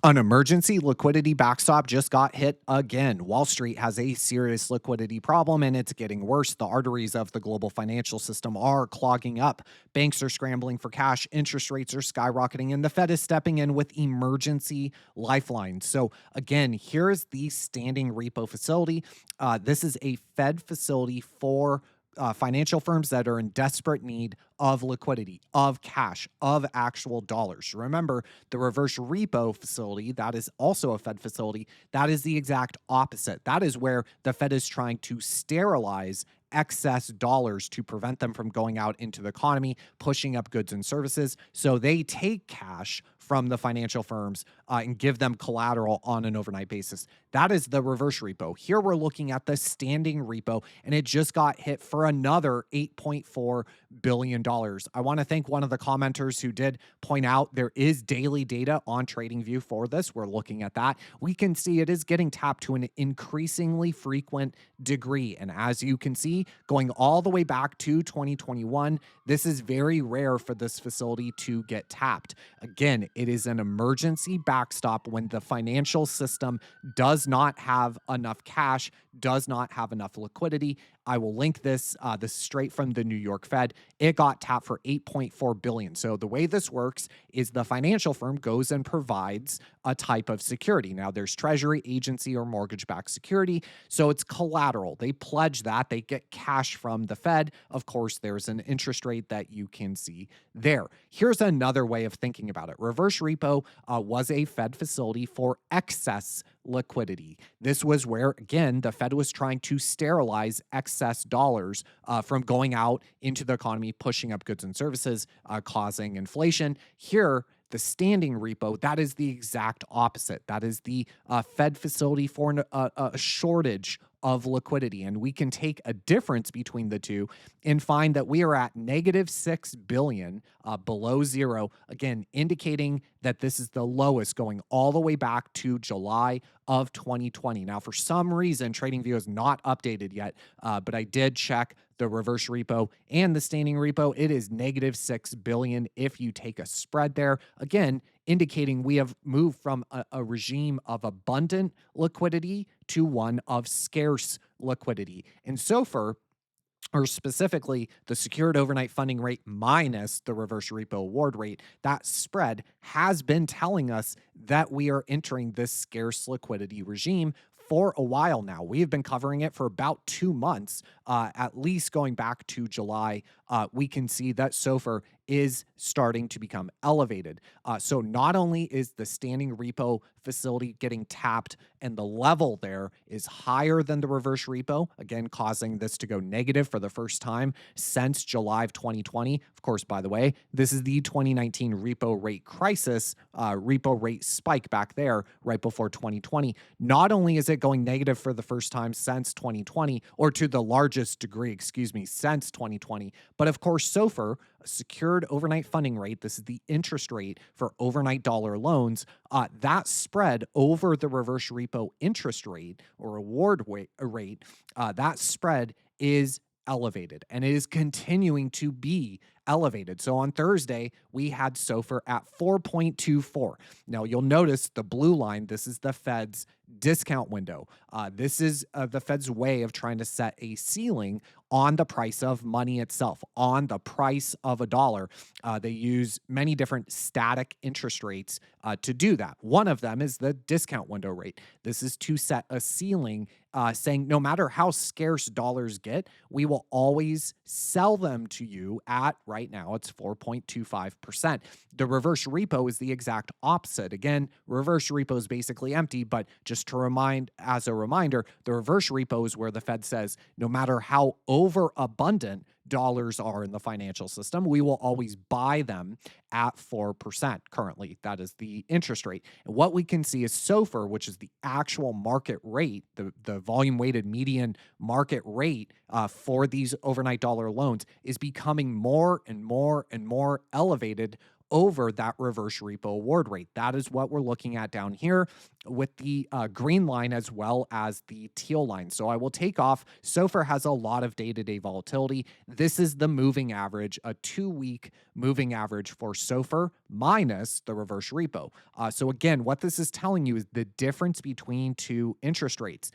An emergency liquidity backstop just got hit again. Wall Street has a serious liquidity problem and it's getting worse. The arteries of the global financial system are clogging up. Banks are scrambling for cash, interest rates are skyrocketing, and the Fed is stepping in with emergency lifelines. So, again, here is the standing repo facility. This is a Fed facility for financial firms that are in desperate need of liquidity, of cash, of actual dollars. Remember, the reverse repo facility, that is also a Fed facility, that is the exact opposite. That is where the Fed is trying to sterilize excess dollars to prevent them from going out into the economy, pushing up goods and services. So they take cash from the financial firms and give them collateral on an overnight basis. That is the reverse repo. Here we're looking at the standing repo, and it just got hit for another $8.4 billion. I want to thank one of the commenters who did point out there is daily data on TradingView for this. We're looking at that. We can see it is getting tapped to an increasingly frequent degree. And as you can see, going all the way back to 2021, this is very rare for this facility to get tapped. Again, it is an emergency backstop when the financial system does not have enough cash, does not have enough liquidity. I will link this. This is straight from the New York Fed. It got tapped for $8.4 billion. So the way this works is the financial firm goes and provides a type of security. Now there's treasury, agency, or mortgage-backed security. So it's collateral. They pledge that. They get cash from the Fed. Of course, there's an interest rate that you can see there. Here's another way of thinking about it. Reverse repo was a Fed facility for excess liquidity. This was where, again, the Fed was trying to sterilize excess dollars from going out into the economy, pushing up goods and services, causing inflation. Here, the standing repo, that is the exact opposite. That is the Fed facility for a shortage of liquidity. And we can take a difference between the two and find that we are at negative 6 billion below zero, again, indicating that this is the lowest going all the way back to July of 2020. Now, for some reason, TradingView is not updated yet, but I did check the reverse repo and the standing repo. It is negative 6 billion if you take a spread there. Again, indicating we have moved from a regime of abundant liquidity to one of scarce liquidity. And SOFR, or specifically the secured overnight funding rate minus the reverse repo award rate, that spread has been telling us that we are entering this scarce liquidity regime for a while now. We have been covering it for about 2 months, at least going back to July. We can see that SOFR is starting to become elevated. So not only is the standing repo facility getting tapped and the level there is higher than the reverse repo, again, causing this to go negative for the first time since July of 2020. Of course, by the way, this is the 2019 repo rate crisis, repo rate spike back there right before 2020. Not only is it going negative for the first time since 2020, or to the largest degree, since 2020, but of course, SOFR, a secured overnight funding rate, this is the interest rate for overnight dollar loans, that spread over the reverse repo interest rate or award rate, that spread is elevated and it is continuing to be elevated. So on Thursday, we had SOFR at 4.24. Now you'll notice the blue line, this is the Fed's discount window. This is the Fed's way of trying to set a ceiling on the price of money itself, on the price of a dollar. They use many different static interest rates to do that. One of them is the discount window rate. This is to set a ceiling saying no matter how scarce dollars get, we will always sell them to you at, right now, it's 4.25%. The reverse repo is the exact opposite. Again, reverse repo is basically empty, but just to remind, as a reminder, the reverse repo is where the Fed says no matter how overabundant dollars are in the financial system, we will always buy them at 4% currently. That is the interest rate. And what we can see is SOFR, which is the actual market rate, the volume weighted median market rate for these overnight dollar loans, is becoming more and more and more elevated over that reverse repo award rate. That is what we're looking at down here with the green line as well as the teal line. So I will take off. SOFR has a lot of day-to-day volatility. This is the moving average, a 2-week moving average for SOFR. minus the reverse repo. So again, what this is telling you is the difference between two interest rates.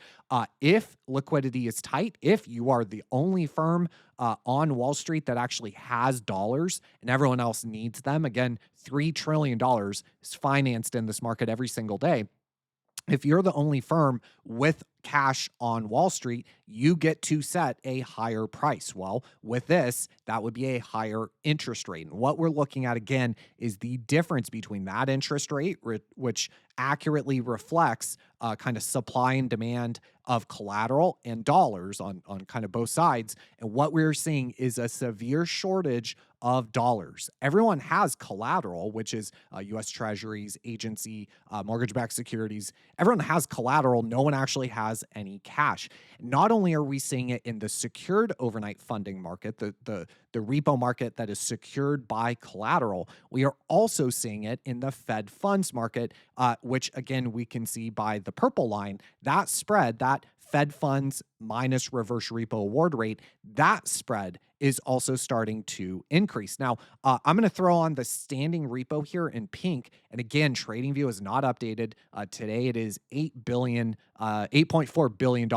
If liquidity is tight, if you are the only firm on Wall Street that actually has dollars and everyone else needs them, again, $3 trillion is financed in this market every single day. If you're the only firm with cash on Wall Street, you get to set a higher price. Well, with this, that would be a higher interest rate. And what we're looking at again is the difference between that interest rate, which accurately reflects kind of supply and demand of collateral and dollars on kind of both sides. And what we're seeing is a severe shortage of dollars. Everyone has collateral, which is US Treasuries, agency, mortgage-backed securities. Everyone has collateral. No one actually has any cash. Not only are we seeing it in the secured overnight funding market, the repo market that is secured by collateral, we are also seeing it in the Fed funds market, which again, we can see by the purple line, that spread, that Fed funds minus reverse repo award rate, that spread is also starting to increase. Now, I'm going to throw on the standing repo here in pink. And again, TradingView is not updated. Today it is $8.4 billion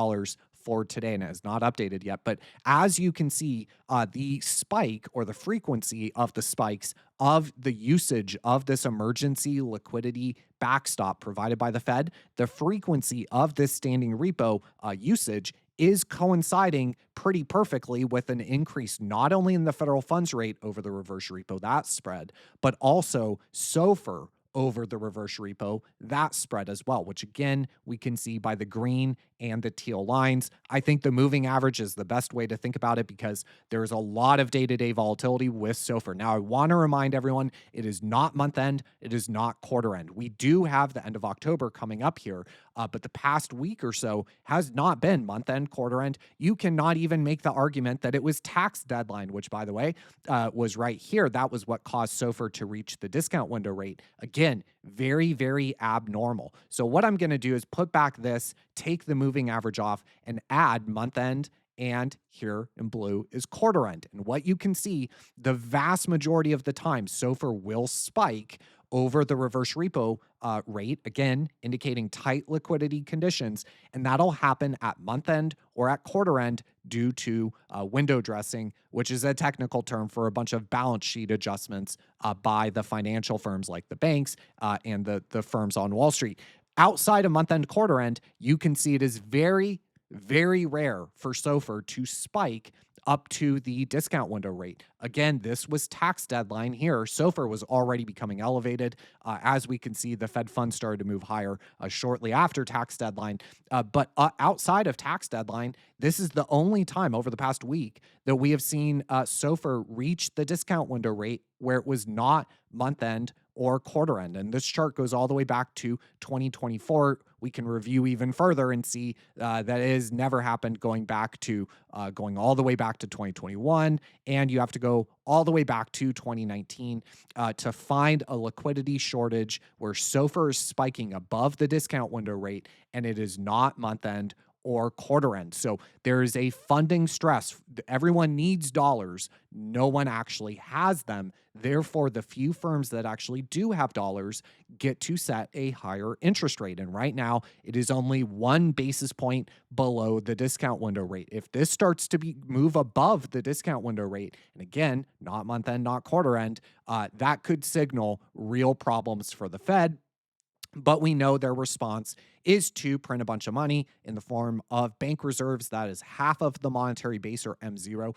for today, and it is not updated yet. But as you can see, the spike or the frequency of the spikes of the usage of this emergency liquidity backstop provided by the Fed, the frequency of this standing repo usage is coinciding pretty perfectly with an increase not only in the federal funds rate over the reverse repo, that spread, but also SOFR over the reverse repo, that spread as well, which again, we can see by the green and the teal lines. I think the moving average is the best way to think about it because there's a lot of day-to-day volatility with SOFR. Now, I want to remind everyone, it is not month end, it is not quarter end. We do have the end of October coming up here, but the past week or so has not been month end, quarter end. You cannot even make the argument that it was tax deadline, which by the way, was right here. That was what caused SOFR to reach the discount window rate. Again, very, very abnormal. So what I'm going to do is put back this, take the moving average off, and add month end, and here in blue is quarter end. And what you can see, the vast majority of the time, SOFR will spike over the reverse repo rate, again, indicating tight liquidity conditions, and that'll happen at month end or at quarter end due to window dressing, which is a technical term for a bunch of balance sheet adjustments by the financial firms like the banks and the firms on Wall Street. Outside of month end, quarter end, you can see it is very, very rare for SOFR to spike up to the discount window rate. Again, this was tax deadline here. SOFR was already becoming elevated. As we can see, the Fed funds started to move higher shortly after tax deadline. But outside of tax deadline, this is the only time over the past week that we have seen SOFR reach the discount window rate where it was not month end or quarter end. And this chart goes all the way back to 2024. We can review even further and see that it has never happened going all the way back to 2021. And you have to go all the way back to 2019 to find a liquidity shortage where SOFR is spiking above the discount window rate and it is not month end or quarter end. So there is a funding stress. Everyone needs dollars. No one actually has them. Therefore, the few firms that actually do have dollars get to set a higher interest rate. And right now, it is only 1 basis point below the discount window rate. If this starts to move above the discount window rate, and again, not month end, not quarter end, that could signal real problems for the Fed. But we know their response is to print a bunch of money in the form of bank reserves. That is half of the monetary base, or M0.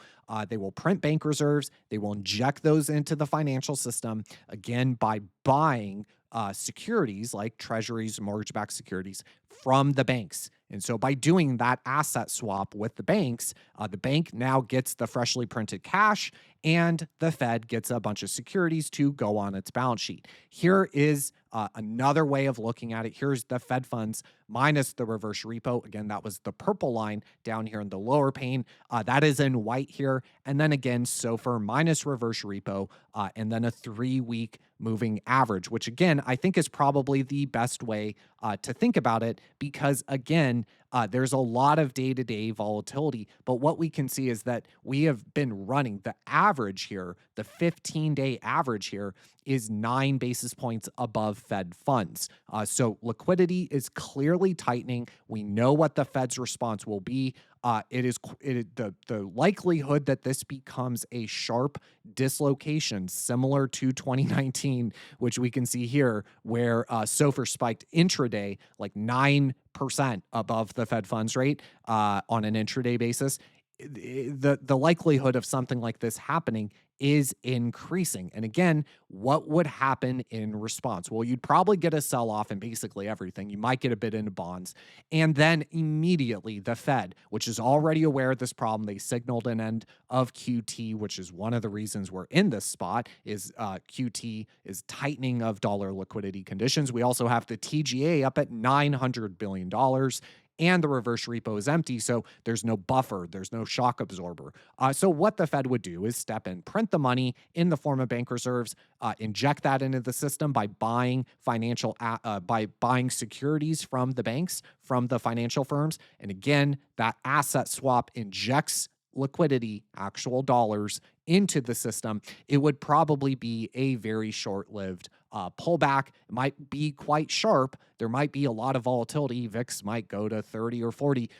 They will print bank reserves. They will inject those into the financial system, again, by buying securities like treasuries, mortgage-backed securities from the banks. And so by doing that asset swap with the banks, the bank now gets the freshly printed cash and the Fed gets a bunch of securities to go on its balance sheet. Here is another way of looking at it. Here's the Fed funds minus the reverse repo. Again, that was the purple line down here in the lower pane. That is in white here. And then again, SOFR minus reverse repo, and then a 3-week moving average, which again, I think is probably the best way to think about it because again, there's a lot of day-to-day volatility, but what we can see is that we have been running the average average here, the 15-day average here, is 9 basis points above Fed funds. So liquidity is clearly tightening. We know what the Fed's response will be. The likelihood that this becomes a sharp dislocation similar to 2019, which we can see here, where SOFR spiked intraday like 9% above the Fed funds rate on an intraday basis. The likelihood of something like this happening is increasing. And again, what would happen in response? Well, you'd probably get a sell off in basically everything. You might get a bit into bonds. And then immediately the Fed, which is already aware of this problem, they signaled an end of QT, which is one of the reasons we're in this spot, is QT is tightening of dollar liquidity conditions. We also have the TGA up at $900 billion. And the reverse repo is empty, so there's no buffer, there's no shock absorber. So what the Fed would do is step in, print the money in the form of bank reserves, inject that into the system by buying securities from the banks, from the financial firms, and again, that asset swap injects liquidity, actual dollars, into the system. It would probably be a very short-lived pullback. It might be quite sharp. There might be a lot of volatility. VIX might go to 30 or 40,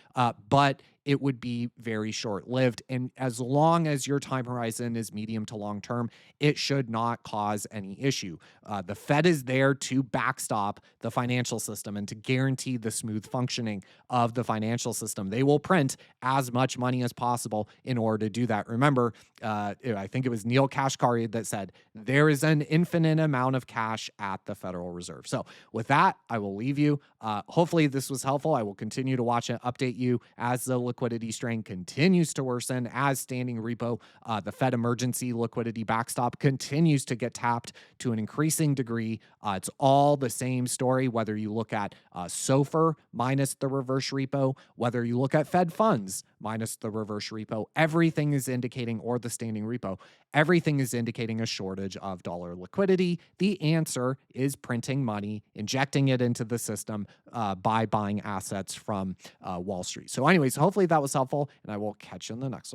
but it would be very short-lived. And as long as your time horizon is medium to long term, it should not cause any issue. The Fed is there to backstop the financial system and to guarantee the smooth functioning of the financial system. They will print as much money as possible in order to do that. Remember, I think it was Neil Kashkari that said, there is an infinite amount of cash at the Federal Reserve. So with that, I will leave you. Hopefully this was helpful. I will continue to watch and update you as the liquidity strain continues to worsen, as standing repo, the Fed emergency liquidity backstop continues to get tapped to an increasing degree. It's all the same story, whether you look at SOFR minus the reverse repo, whether you look at Fed funds minus the reverse repo, everything is indicating, or the standing repo, everything is indicating a shortage of dollar liquidity. The answer is printing money, injecting it into the system by buying assets from Wall Street. So anyways, hopefully that was helpful, and I will catch you in the next one.